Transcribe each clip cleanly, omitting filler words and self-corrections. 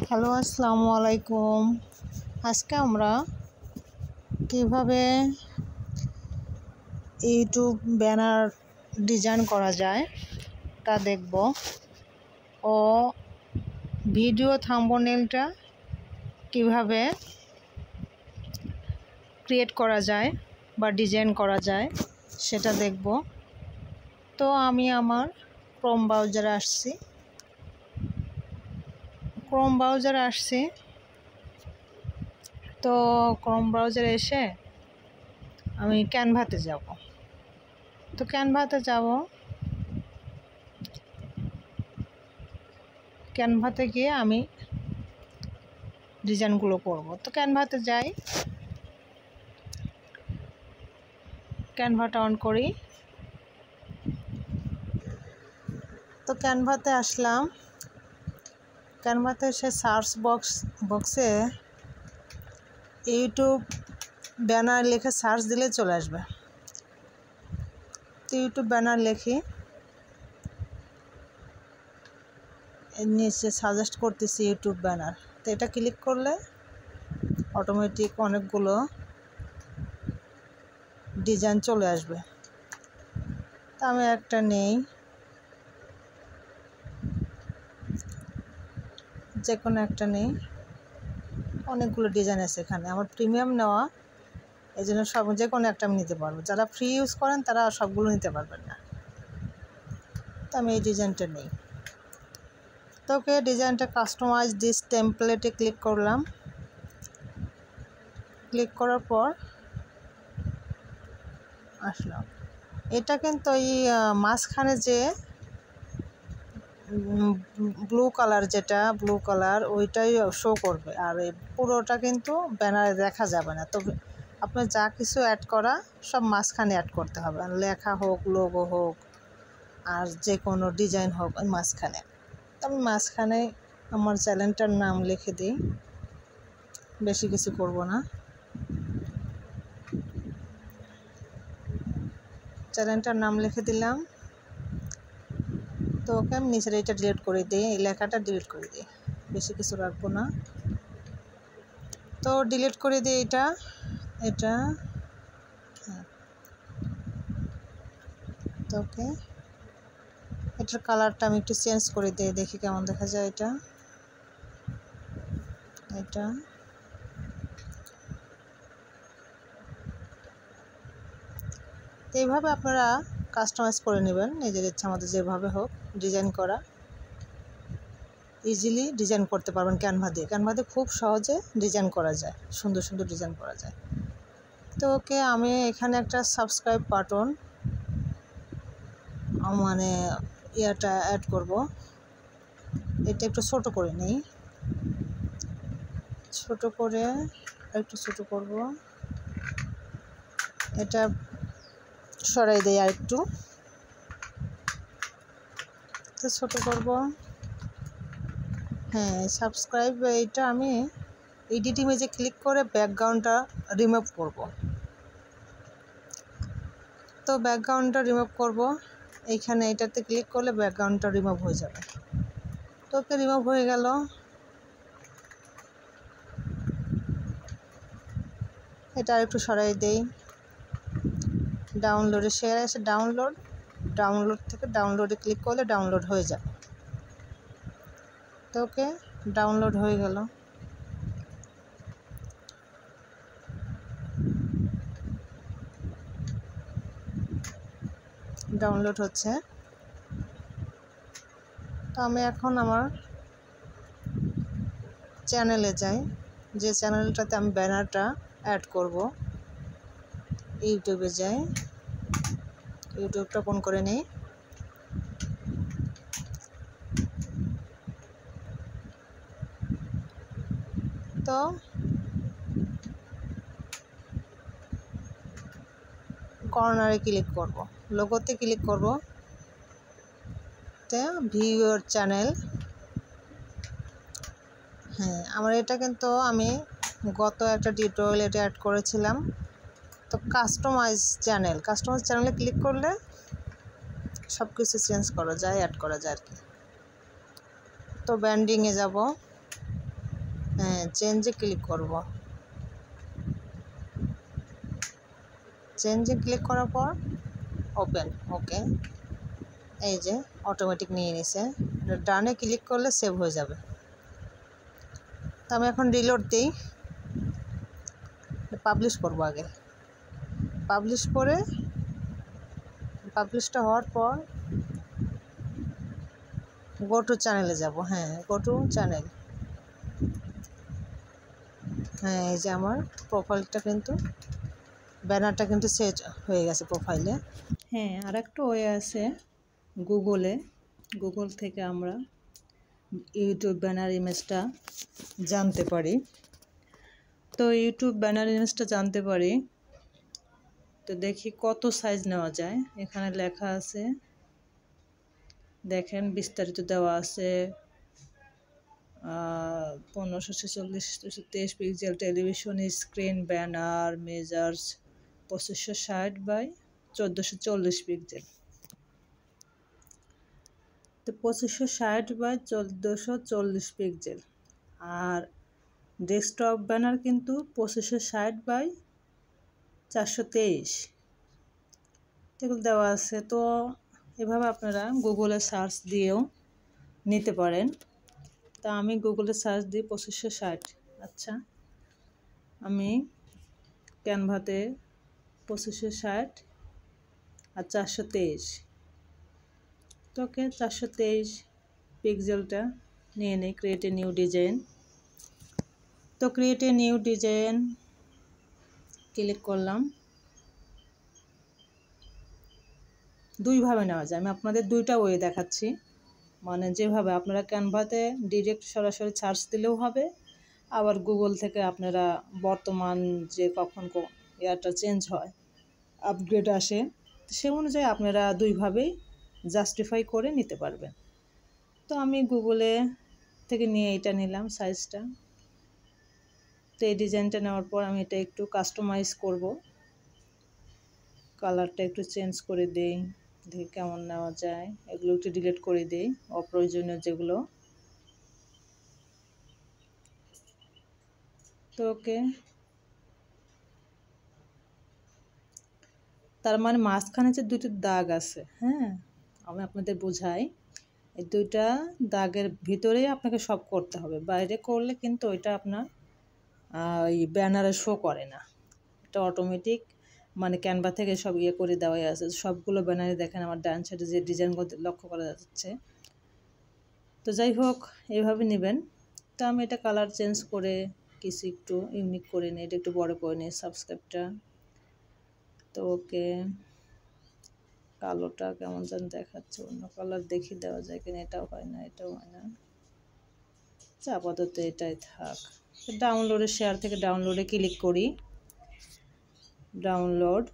Hello, আসসালামু আলাইকুম। আজকে আমরা কিভাবে ইউটিউব ব্যানার ডিজাইন করা যায় তা দেখব ও ভিডিও থাম্বনেলটা কিভাবে ক্রিয়েট করা যায় বা ডিজাইন করা যায় সেটা দেখব। তো আমি আমার ক্রোম ব্রাউজারে আসছি। তো ক্রোম ব্রাউজারে এসে আমি ক্যানভাতে যাব। ক্যানভাতে গিয়ে আমি ডিজাইনগুলো করব। তো ক্যানভাতে যাই, ক্যানভাটা অন করি। তো ক্যানভাতে আসলাম। ক্যানভাতে এসে সার্চ বক্সে ইউটিউব ব্যানার লিখে সার্চ দিলে চলে আসবে। তো ইউটিউব ব্যানার লিখি, এর নিচে সাজেস্ট করতেছি ইউটিউব ব্যানার। তো এটা ক্লিক করলে অটোমেটিক অনেকগুলো ডিজাইন চলে আসবে। তো আমি একটা নেই, যে কোনো একটা নেই। অনেকগুলো ডিজাইন আছে এখানে, আমার প্রিমিয়াম নেওয়া, এই জন্য যে কোনো একটা আমি নিতে পারবো। যারা ফ্রি ইউজ করেন তারা সবগুলো নিতে পারবেন না। তো আমি এই ডিজাইনটা নেই। তো ওকে, ডিজাইনটা কাস্টমাইজ দিস টেমপ্লেটে ক্লিক করলাম। ক্লিক করার পর আসলাম। এটা কিন্তু এই মাঝখানে যে ব্লু কালার ওইটাই শো করবে, আর এই পুরোটা কিন্তু ব্যানারে দেখা যাবে না। তো আপনার যা কিছু অ্যাড করা সব মাঝখানে অ্যাড করতে হবে, লেখা হোক, লোগো হোক, আর যে কোনো ডিজাইন হোক ওই মাঝখানে। তো আমি মাঝখানে আমার চ্যানেলটার নাম লিখে দিই, বেশি কিছু করব না। চ্যানেলটার নাম লিখে দিলাম। তো ওকে আমি নিচের এটা ডিলিট করে দিই, এই লেখাটা ডিলিট করে দিই, বেশি কিছু রাখবো না। তো ডিলিট করে দিই এটা হ্যাঁ। তো ওকে, এটার কালারটা আমি একটু চেঞ্জ করে দিই, দেখি কেমন দেখা যায় এটা। তো এইভাবে আপনারা কাস্টমাইজ করে নেবেন নিজের ইচ্ছা মতো, যেভাবে হোক ডিজাইন করা, ইজিলি ডিজাইন করতে পারবেন ক্যানভা দিয়ে খুব সহজে ডিজাইন করা যায়, সুন্দর সুন্দর ডিজাইন করা যায়। তো ওকে, আমি এখানে একটা সাবস্ক্রাইব বাটন মানে ইয়াটা অ্যাড করব। এটা একটু ছোট করে নিই, একটু ছোট করব। এটা সরাই দেই আর একটু, তো ছোট করব। হ্যাঁ, সাবস্ক্রাইব, এইটা আমি এডিট ইমেজে ক্লিক করে ব্যাকগ্রাউন্ডটা রিমুভ করব। তো ব্যাকগ্রাউন্ডটা রিমুভ করব, এইখানে এটাতে ক্লিক করলে ব্যাকগ্রাউন্ডটা রিমুভ হয়ে যাবে। তো ওকে, রিমুভ হয়ে গেল। এটা একটু সরাই দেই। ডাউনলোডে শেয়ার আছে, ডাউনলোড থেকে ডাউনলোডে ক্লিক করলে ডাউনলোড হয়ে যাবে। তো ওকে, ডাউনলোড হয়ে গেল। ডাউনলোড হচ্ছে। তো আমি এখন আমার চ্যানেলে যাই, যে চ্যানেলটাতে আমি ব্যানারটা অ্যাড করব। ইউটিউবে যাই, ইউটিউবটা ওপেন করে নিই। তো কর্নারে ক্লিক করব, লোগোতে ক্লিক করব, তো ভিউ ইউর চ্যানেল। হ্যাঁ, আমার এটা কিন্তু আমি গত একটা টিউটোরিয়াল এটা অ্যাড করেছিলাম। তো কাস্টমাইজ চ্যানেলে ক্লিক করলে সব কিছু চেঞ্জ করা যায়, অ্যাড করা যায় আর কি। তো ব্র্যান্ডিংয়ে যাব, হ্যাঁ, চেঞ্জে ক্লিক করব। চেঞ্জে ক্লিক করার পর ওপেন। ওকে, এই যে অটোমেটিক নিয়ে নিছে। ডানে ক্লিক করলে সেভ হয়ে যাবে। তো আমি এখন রিলোড দিই, পাবলিশ করব আগে। পাবলিশ করে পাবলিশটা হওয়ার পর গো টু চ্যানেলে যাব। হ্যাঁ, গো টু চ্যানেল। হ্যাঁ, এই যে আমার প্রোফাইলটা কিন্তু ব্যানারটা কিন্তু সেট হয়ে গেছে প্রোফাইলে। হ্যাঁ, আর একটা ওয়ে আছে গুগল থেকে আমরা ইউটিউব ব্যানার ইমেজটা জানতে পারি। তো ইউটিউব ব্যানার ইমেজটা জানতে পারি, তো দেখি কত সাইজ নেওয়া যায়। এখানে লেখা আছে, দেখেন বিস্তারিত দেওয়া আছে। 1546 pixel television screen banner measures 2560 by 1440 pixel. তো 2560 বাই 1440 পিক্সেল। আর ডেস্কটপ ব্যানার কিন্তু 2560 বাই 423 এগুলো দেওয়া আছে। তো এভাবে আপনারা গুগলে সার্চ দিয়েও নিতে পারেন। তা আমি গুগলে সার্চ দিই 2560। আচ্ছা, আমি ক্যানভাতে 2560 আর 423, তো ওকে 423 পিক্সেলটা নিয়ে নিই। Create a new design. তো create a new design click করলাম। দুইভাবে নেওয়া যায়, আমি আপনাদের দুইটা ওয়ে দেখাচ্ছি। মানে যেভাবে আপনারা ক্যানভাতে ডিরেক্ট সরাসরি সার্চ দিলেও হবে, আবার গুগল থেকে আপনারা বর্তমান যে কখন ইয়ারটা চেঞ্জ হয়, আপগ্রেড আসে, সে অনুযায়ী আপনারা দুইভাবেই জাস্টিফাই করে নিতে পারবেন। তো আমি গুগলে থেকে নিয়ে এটা নিলাম সাইজটা। তো এই ডিজাইনটা নেওয়ার পর আমি এটা একটু কাস্টমাইজ করব, কালারটা একটু চেঞ্জ করে দেই, দেখি কেমন নেওয়া যায়। এগুলো একটু ডিলিট করে দিই, অপ্রয়োজনীয় যেগুলো। তো ওকে, তার মানে মাঝখানে যে দুটো দাগ আছে, হ্যাঁ আমি আপনাদের বোঝাই, এই দুইটা দাগের ভিতরেই আপনাকে সব করতে হবে। বাইরে করলে কিন্তু ওইটা আপনার ওই ব্যানারে শো করে না। এটা অটোমেটিক মানে ক্যানভা থেকে সব ইয়ে করে দেওয়াই আছে। সবগুলো ব্যানারে দেখেন আমার ডান সাইডে যে ডিজাইনগুলো লক্ষ্য করা যাচ্ছে। তো যাই হোক, এইভাবে নেবেন। তো আমি এটা কালার চেঞ্জ করে কিছু একটু ইউনিক করে নিই, এটা একটু বড় করে নিই সাবস্ক্রাইবটা। তো ওকে, কালোটা কেমন যেন দেখাচ্ছে, অন্য কালার দেখি দেওয়া যায় কিনা। এটাও হয় না, এটাও হয় না। আপাতত এটাই থাক। ডাউনলোডে শেয়ার থেকে ডাউনলোডে ক্লিক করি। ডাউনলোড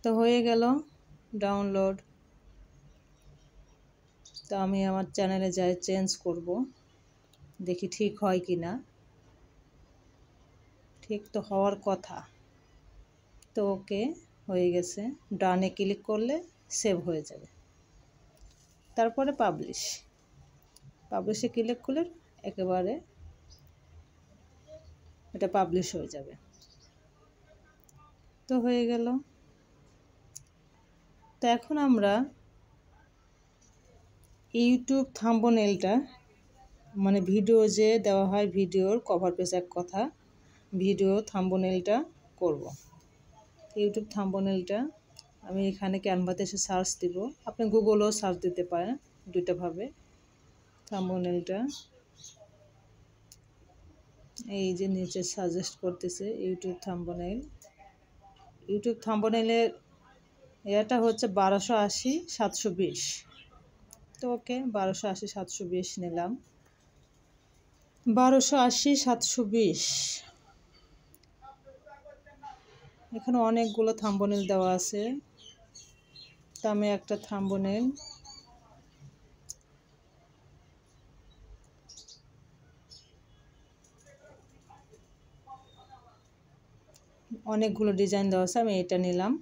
তো হয়ে গেল ডাউনলোড। তো আমি আমার চ্যানেলে যাই, চেঞ্জ করব, দেখি ঠিক হয় কি না। ঠিক তো হওয়ার কথা। তো ওকে, হয়ে গেছে। ডানে ক্লিক করলে সেভ হয়ে যাবে। তারপরে পাবলিশে ক্লিক করলে একেবারে এটা পাবলিশ হয়ে যাবে। তো হয়ে গেল। তো এখন আমরা ইউটিউব থাম্বনেলটা, মানে ভিডিও যে দেওয়া হয় ভিডিওর কভার পেজ এক কথা, ভিডিও থাম্বনেলটা করব। ইউটিউব থাম্বনেলটা আমি এখানে ক্যানভাতে এসে সার্চ দিব, আপনি গুগলেও সার্চ দিতে পারেন, দুইটাভাবে। থাম্বনেলটা এই যে নিচে সাজেস্ট করতেছে ইউটিউব থাম্বনেলের এটা হচ্ছে 1280x720। তো ওকে, 1280x720 নিলাম। 1280x720। এখানে অনেকগুলো থাম্বনেল দেওয়া আছে। তো আমি একটা থাম্বনেল অনেকগুলো ডিজাইন দেওয়া আছে, আমি এটা নিলাম।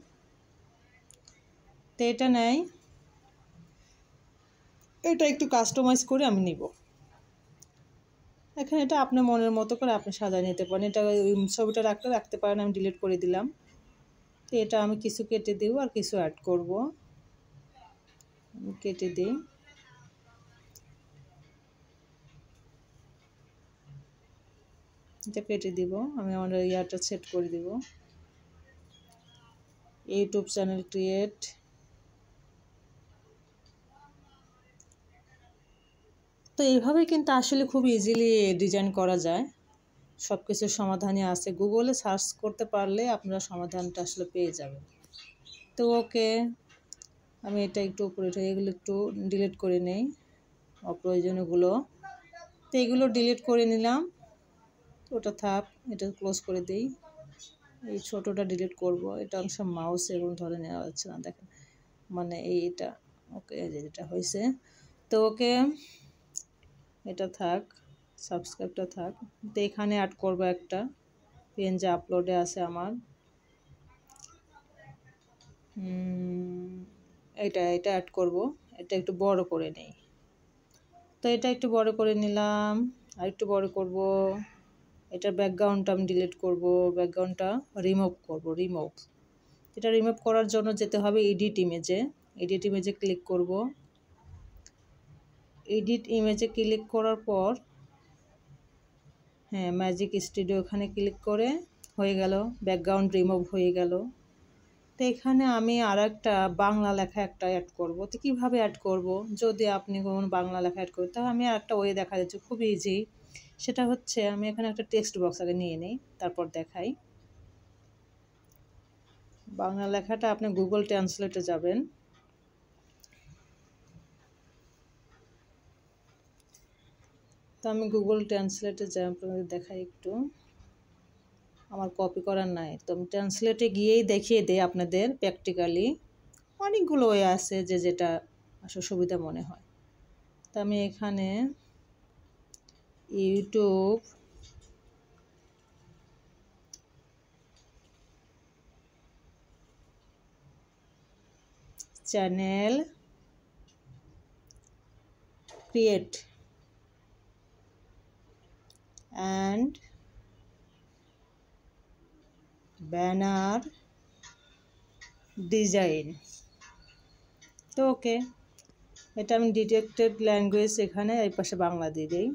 তো এটা নেই, এটা একটু কাস্টমাইজ করে আমি নিব। এখানে এটা আপনার মনের মতো করে আপনি সাজায় নিতে পারেন। এটা ওই ছবিটা রাখতে পারেন, আমি ডিলিট করে দিলাম। তো এটা আমি কিছু কেটে দিব আর কিছু অ্যাড করব। আমি কেটে দিই। এটা কেটে দিব। আমি আমার ইয়াটা সেট করে দিব, ইউটিউব চ্যানেল ক্রিয়েট। তো এইভাবে কিন্তু আসলে খুব ইজিলি ডিজাইন করা যায়। সব কিছুর সমাধানই আছে, গুগলে সার্চ করতে পারলে আপনারা সমাধানটা আসলে পেয়ে যাবেন। তো ওকে, আমি এটা একটু উপরে উঠে এগুলো একটু ডিলিট করে নেই, অপ্রয়োজনীয়গুলো। তো এগুলো ডিলিট করে নিলাম, ওটা থাক, এটা ক্লোজ করে দিই। এই ছোটোটা ডিলিট করব, এটা অংশ মাউস এরকম ধরে নেওয়া যাচ্ছে না, দেখেন মানে এইটা। ওকে, যেটা হয়েছে। তো ওকে, এটা থাক, সাবস্ক্রাইবটা থাক। তো এখানে অ্যাড করব একটা পেন যে আপলোডে আছে আমার, এটা অ্যাড করব। এটা একটু বড় করে নেই। তো এটা একটু বড় করে নিলাম, আর একটু বড় করব। এটার ব্যাকগ্রাউন্ডটা আমি ডিলিট করব, ব্যাকগ্রাউন্ডটা রিমুভ করব। এটা রিমুভ করার জন্য যেতে হবে এডিট ইমেজে ক্লিক করব। এডিট ইমেজে ক্লিক করার পর হ্যাঁ, ম্যাজিক স্টুডিও এখানে ক্লিক করে হয়ে গেল, ব্যাকগ্রাউন্ড রিমুভ হয়ে গেল। তো এখানে আমি আর একটা বাংলা লেখা একটা অ্যাড করব। তো কীভাবে অ্যাড করব, যদি আপনি কোনো বাংলা লেখা অ্যাড করেন, তাহলে আমি আর একটা ওয়ে দেখা যাচ্ছে, খুব ইজি। সেটা হচ্ছে আমি এখানে একটা টেক্সট বক্স আগে নিয়ে নিই, তারপর দেখাই। বাংলা লেখাটা আপনি গুগল ট্রান্সলেটে যাবেন। তো আমি গুগল ট্রান্সলেটে যাই, আপনাদের দেখাই একটু। আমার কপি করার নাই, তো আমি ট্রান্সলেটে গিয়েই দেখিয়ে দিই আপনাদের প্র্যাকটিক্যালি। অনেকগুলো ওয়ে আছে, যেটা আসলে সুবিধা মনে হয়। তো আমি এখানে YouTube channel create and banner design. তো ওকে, এটা আমি ডিটেক্টেড ল্যাঙ্গুয়েজ এখানে এই পাশে বাংলা দিয়ে দিই,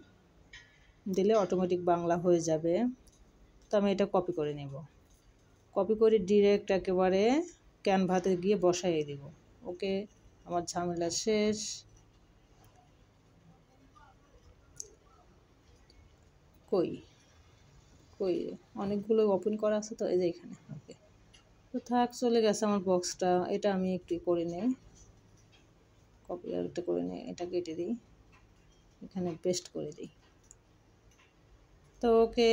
দিলে অটোমেটিক বাংলা হয়ে যাবে। তো আমি এটা কপি করে নেব, কপি করে ডিরেক্ট একেবারে ক্যানভাতে গিয়ে বসাইয়ে দিব। ওকে, আমার ঝামেলা শেষ। কই অনেকগুলো ওপেন করা আছে, তো এই যে এখানে। ওকে, তো থাক, চলে গেছে আমার বক্সটা। এটা আমি একটু করে নিই, কপি একটা করে নিই, এটা কেটে দিই, এখানে পেস্ট করে দিই। তো ওকে,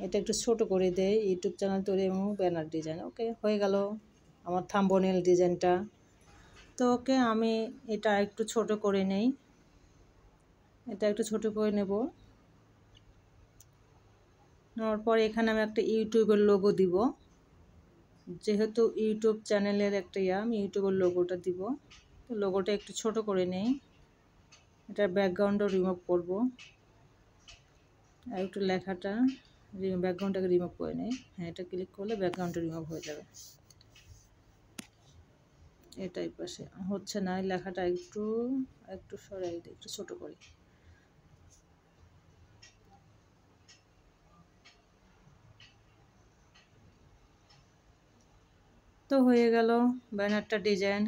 এটা একটু ছোট করে দেই, ইউটিউব চ্যানেল তৈরি এবং ব্যানার ডিজাইন। ওকে, হয়ে গেল আমার থাম্বনেল ডিজাইনটা। তো ওকে, আমি এটা একটু ছোট করে নেই, এটা একটু ছোট করে নেব। নেওয়ার পরে এখানে আমি একটা ইউটিউবের লোগো দিব, যেহেতু ইউটিউব চ্যানেলের একটা আমি ইউটিউবের লোগোটা দিব। তো লোগোটা একটু ছোট করে নেই, এটার ব্যাকগ্রাউন্ডও রিমুভ করব, আর একটু লেখাটা ব্যাকগ্রাউন্ডটাকে রিমুভ করে নেই। হ্যাঁ, এটা ক্লিক করলে ব্যাকগ্রাউন্ডটা রিমুভ হয়ে যাবে। এটাই পাশে হচ্ছে না, লেখাটা একটু সরাই দিই, একটু ছোট করি। তো হয়ে গেল ব্যানারটা ডিজাইন।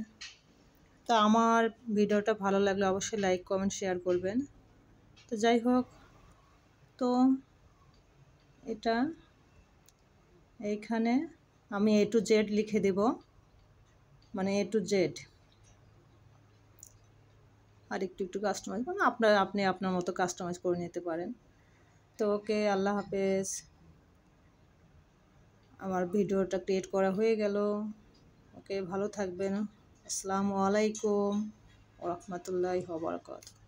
তো আমার ভিডিওটা ভালো লাগলে অবশ্যই লাইক কমেন্ট শেয়ার করবেন। তো যাই হোক, তো এটা এইখানে আমি A to Z লিখে দেব, মানে A to Z। আর একটু কাস্টমাইজ, মানে আপনি আপনার মতো কাস্টমাইজ করে নিতে পারেন। তো ওকে, আল্লাহ হাফেজ। আমার ভিডিওটা ক্রিয়েট করা হয়ে গেল। ওকে, ভালো থাকবেন। আসসালামু আলাইকুম ওয়া রাহমাতুল্লাহি ওয়া বারাকাতুহু।